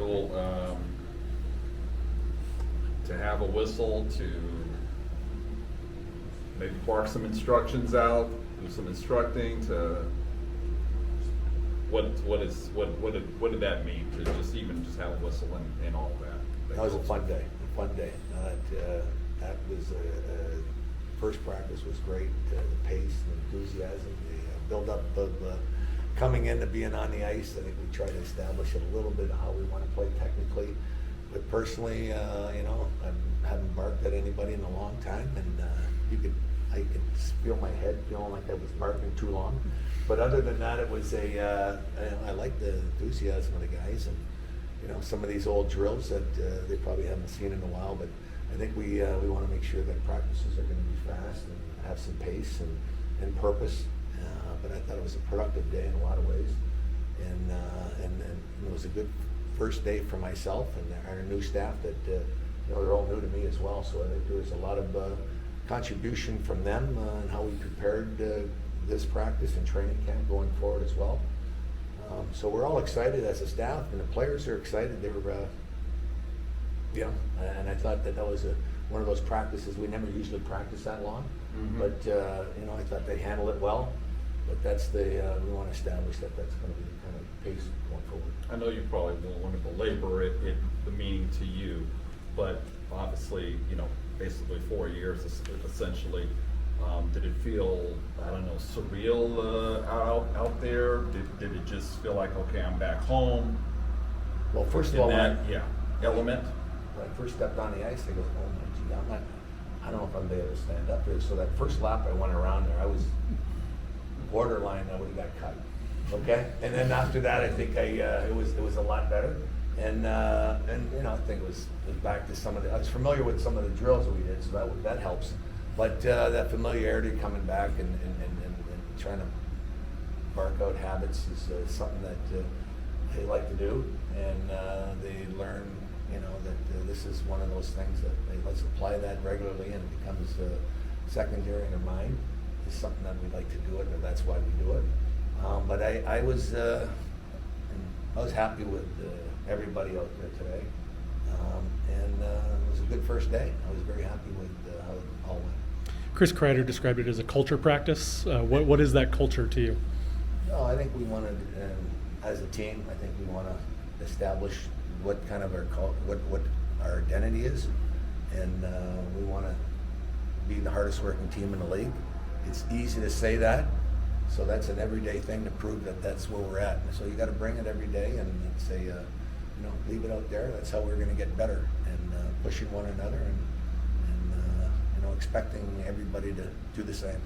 feel to have a whistle, to maybe bark some instructions out, do some instructing, to what did that mean to just even just have a whistle and all of that? That was a fun day. That was first practice was great. The pace, the enthusiasm, the build up of coming into being on the ice. I think we tried to establish a little bit of how we want to play technically. But personally, I haven't barked at anybody in a long time, and I could feel my head feeling like I was barking too long. But other than that, it was I like the enthusiasm of the guys, and some of these old drills that they probably haven't seen in a while. But I think we want to make sure that practices are going to be fast and have some pace and purpose. But I thought it was a productive day in a lot of ways, and it was a good first day for myself and our new staff that they're all new to me as well. So I think there was a lot of contribution from them and how we prepared this practice and training camp going forward as well. So we're all excited as a staff, and the players are excited. They were, and I thought that was one of those practices. We never usually practice that long, but I thought they handled it well. But that's we want to establish that that's going to be the kind of pace going forward. I know you probably won't want to belabor the meaning to you, but obviously, basically 4 years essentially. Did it feel, I don't know, surreal out there? Did it just feel like, okay, I'm back home? Well, first of all, element. When I first stepped on the ice, I go, oh my gee, I don't know if I'm able to stand up there. So that first lap I went around there, I was borderline. I would have got cut. Okay, and then after that, I think it was a lot better. And I think it was back to some of I was familiar with some of the drills that we did, so that helps. But that familiarity coming back and trying to bark out habits is something that they like to do, and they learn, that this is one of those things that let's apply that regularly, and it becomes secondary in their mind. It's something that we like to do it, and that's why we do it. But I was happy with everybody out there today, and it was a good first day. I was very happy with how it all went. Chris Kreider described it as a culture practice. What is that culture to you? No, I think we wanted, as a team, I think we want to establish what kind of what our identity is, and we want to be the hardest working team in the league. It's easy to say that, so that's an everyday thing to prove that that's where we're at. And so you got to bring it every day and say, leave it out there. That's how we're going to get better, and pushing one another and expecting everybody to do the same.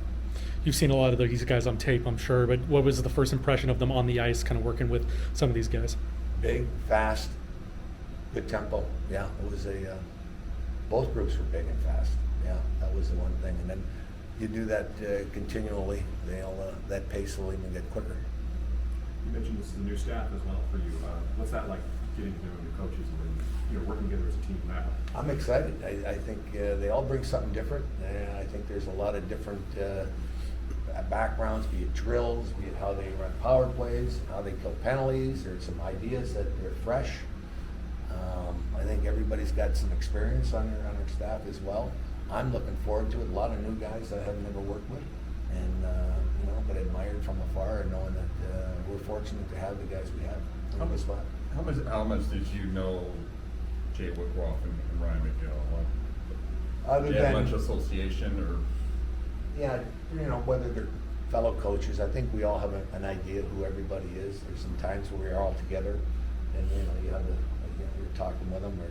You've seen a lot of these guys on tape, I'm sure, but what was the first impression of them on the ice, kind of working with some of these guys? Big, fast, good tempo. Yeah, it was both groups were big and fast. Yeah, that was the one thing. And then you do that continually, that pace will even get quicker. You mentioned this is a new staff as well for you. What's that like, getting to know your coaches and working together as a team now? I'm excited. I think they all bring something different. I think there's a lot of different backgrounds, be it drills, be it how they run power plays, how they kill penalties. There's some ideas that they're fresh. I think everybody's got some experience on their staff as well. I'm looking forward to it. A lot of new guys that I have never worked with, and but admired from afar, and knowing that we're fortunate to have the guys we have on the spot. How much did you know Jay Woodcroft and Ryan McGill? Other than than much association, or whether they're fellow coaches, I think we all have an idea who everybody is. There's some times where we're all together, and you're talking with them, or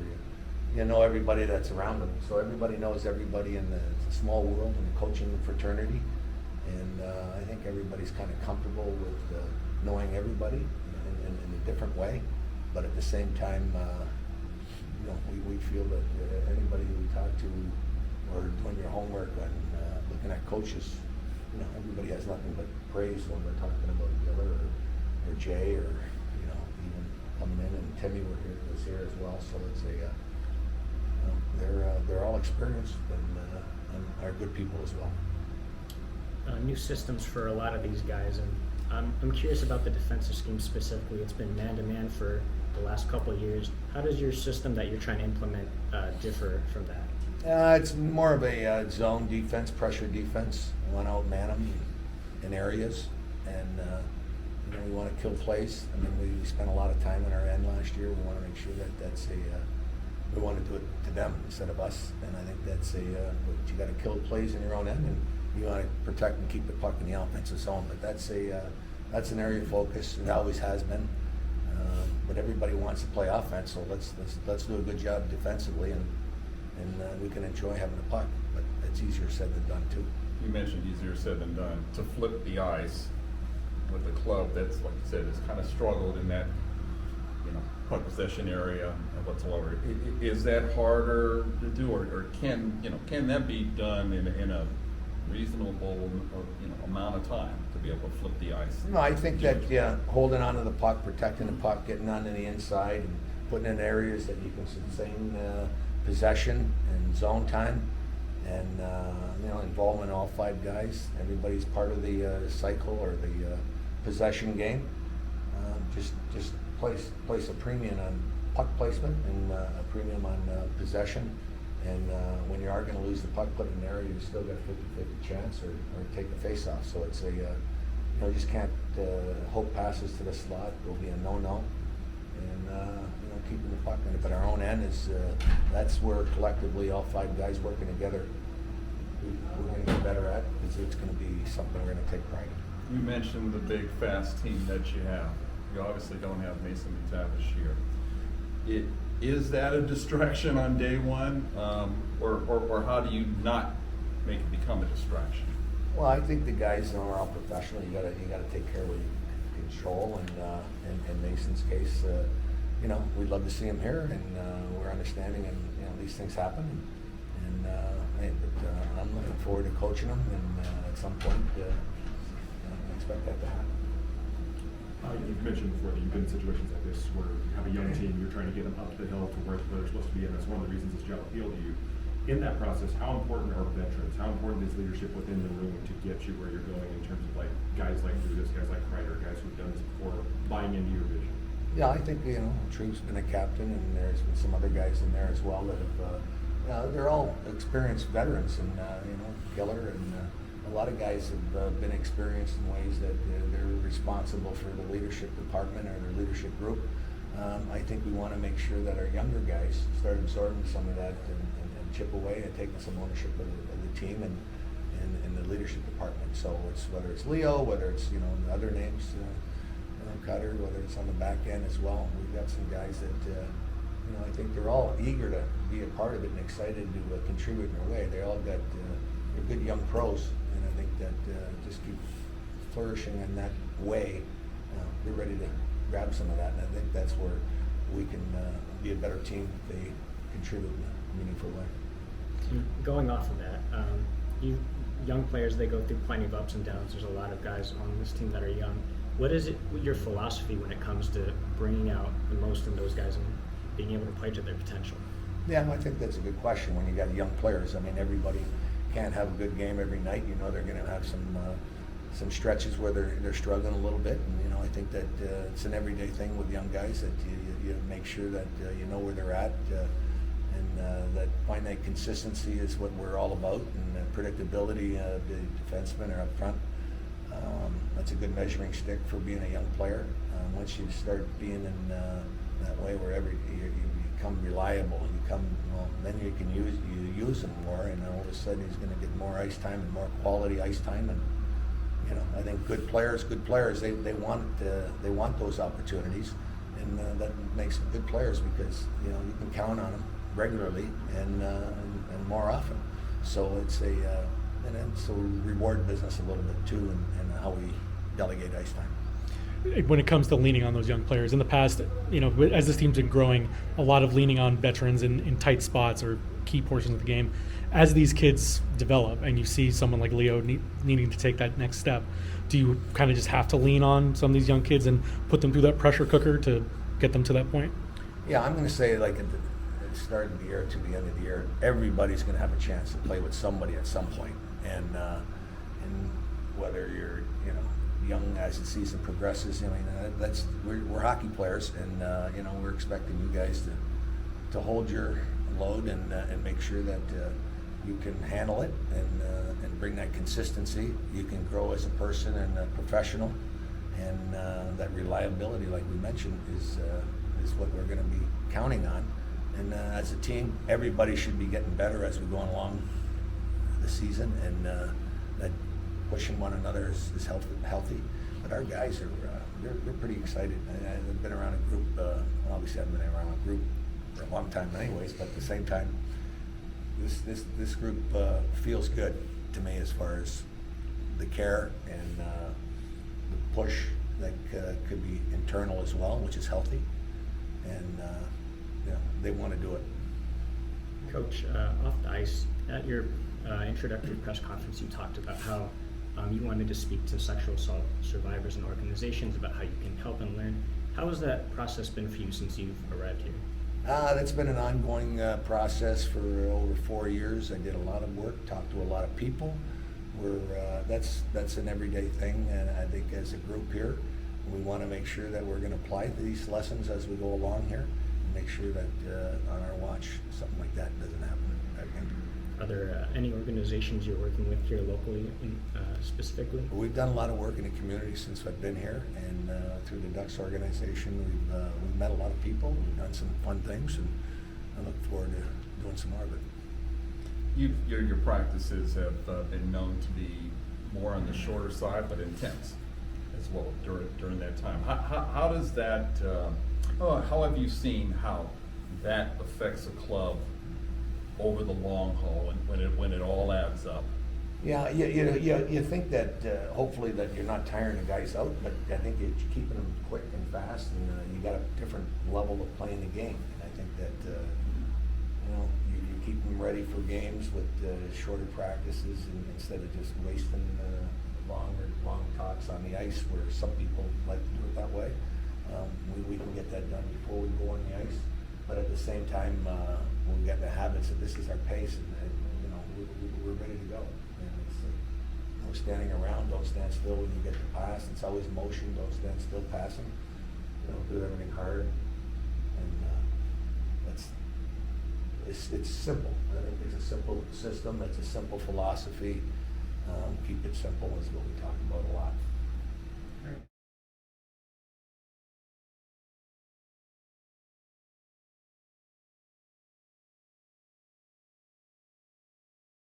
you know everybody that's around them. So everybody knows everybody in the small world and the coaching fraternity, and I think everybody's kind of comfortable with knowing everybody in a different way. But at the same time, we feel that anybody we talk to or doing your homework on looking at coaches, everybody has nothing but praise when we're talking about Giller or Jay, or even coming in, and Timmy was here as well. So it's they're all experienced and are good people as well. New systems for a lot of these guys, and I'm curious about the defensive scheme specifically. It's been man-to-man for the last couple of years. How does your system that you're trying to implement differ from that? It's more of a zone defense, pressure defense. We want to outman them in areas, and we want to kill plays. I mean, we spent a lot of time on our end last year. We want to make sure that we want to do it to them instead of us. And I think that's you got to kill plays in your own end, and you want to protect and keep the puck in the offensive zone. But that's an area of focus. It always has been. But everybody wants to play offense, so let's do a good job defensively, and we can enjoy having the puck. But it's easier said than done too. You mentioned easier said than done. To flip the ice with the club, that's like you said, it's kind of struggled in that puck possession area and whatsoever. Is that harder to do, or can that be done in a reasonable amount of time to be able to flip the ice? No, I think that holding on to the puck, protecting the puck, getting onto the inside, and putting in areas that you can sustain possession and zone time, and involving all 5 guys. Everybody's part of the cycle or the possession game. Just place a premium on puck placement and a premium on possession. And when you are going to lose the puck, put it in an area, you still got a 50-50 chance, or take the face-off. So it's you just can't hope passes to the slot will be a no-no. And keeping the puck in it. But our own end is that's where collectively all 5 guys working together, we're going to get better at, because it's going to be something we're going to take pride in. You mentioned the big, fast team that you have. You obviously don't have Mason Betav this year. Is that a distraction on day one, or how do you not make it become a distraction? Well, I think the guys are all professional. You gotta take care of what you can control, and in Mason's case, we'd love to see him here, and we're understanding, and these things happen, and I'm looking forward to coaching him, and at some point, I expect that to happen. You've mentioned before that you've been in situations like this where you have a young team, you're trying to get them up the hill to where they're supposed to be, and that's one of the reasons this job appealed to you. In that process, how important are veterans? How important is leadership within the room to get you where you're going in terms of guys like Brutus, guys like Kreider, guys who've done this before, buying into your vision? Yeah, I think True's been a captain, and there's been some other guys in there as well that have. They're all experienced veterans, and Killer and. A lot of guys have been experienced in ways that they're responsible for the leadership department or their leadership group. I think we want to make sure that our younger guys start absorbing some of that and chip away and taking some ownership of the team and the leadership department. So whether it's Leo, whether it's the other names, Cutter, whether it's on the back end as well. We've got some guys that I think they're all eager to be a part of it and excited to contribute in their way. They all got they're good young pros. I think that just keep flourishing in that way. They're ready to grab some of that, and I think that's where we can be a better team if they contribute in a meaningful way. Going off of that, young players, they go through plenty of ups and downs. There's a lot of guys on this team that are young. What is your philosophy when it comes to bringing out the most in those guys and being able to play to their potential? Yeah, I think that's a good question. When you got young players, I mean, everybody can't have a good game every night. They're going to have some stretches where they're struggling a little bit, and I think that it's an everyday thing with young guys that you make sure that you know where they're at, and that find that consistency is what we're all about, and predictability of the defensemen are up front. That's a good measuring stick for being a young player. Once you start being in that way where you become reliable, then you can use him more, and all of a sudden he's going to get more ice time and more quality ice time. And I think good players, they want those opportunities, and that makes them good players because you can count on them regularly and more often. So it's a reward business a little bit too, and how we delegate ice time. When it comes to leaning on those young players, in the past, as this team's been growing, a lot of leaning on veterans in tight spots or key portions of the game. As these kids develop and you see someone like Leo needing to take that next step, do you kind of just have to lean on some of these young kids and put them through that pressure cooker to get them to that point? Yeah, I'm going to say at the start of the year to the end of the year, everybody's going to have a chance to play with somebody at some point. And whether you're young as the season progresses. I mean, we're hockey players, and you know, we're expecting you guys to hold your load and make sure that you can handle it and bring that consistency. You can grow as a person and a professional, and that reliability, like we mentioned, is what we're going to be counting on. And as a team, everybody should be getting better as we go along the season, and that pushing one another is healthy. But our guys are they're pretty excited. I've been around a group. Obviously, I've been around a group for a long time, anyways. But at the same time, this group feels good to me as far as the care and the push that could be internal as well, which is healthy. And you know, they want to do it. Coach, off the ice, at your introductory press conference, you talked about how you wanted to speak to sexual assault survivors and organizations about how you can help and learn. How has that process been for you since you've arrived here? That's been an ongoing process for over 4 years. I did a lot of work, talked to a lot of people. That's an everyday thing, and I think as a group here, we want to make sure that we're going to apply these lessons as we go along here, and make sure that on our watch something like that doesn't happen again. Are there any organizations you're working with here locally specifically? We've done a lot of work in the community since I've been here, and through the Ducks organization, we've met a lot of people. We've done some fun things, and I look forward to doing some more of it. Your practices have been known to be more on the shorter side, but intense as well during that time. How does that? How have you seen how that affects a club over the long haul and when it all adds up? Yeah, you think that hopefully that you're not tiring the guys out, but I think you're keeping them quick and fast, and you got a different level of playing the game. And I think that you know, you keep them ready for games with shorter practices, and instead of just wasting long talks on the ice, where some people like to do it that way. We can get that done before we go on the ice, but at the same time, we get the habits that this is our pace, and you know, we're ready to go. And it's no standing around, don't stand still when you get the pass. It's always motion, don't stand still passing. You know, do everything hard, and it's simple. I think it's a simple system. It's a simple philosophy. Keep it simple is what we talk about a lot.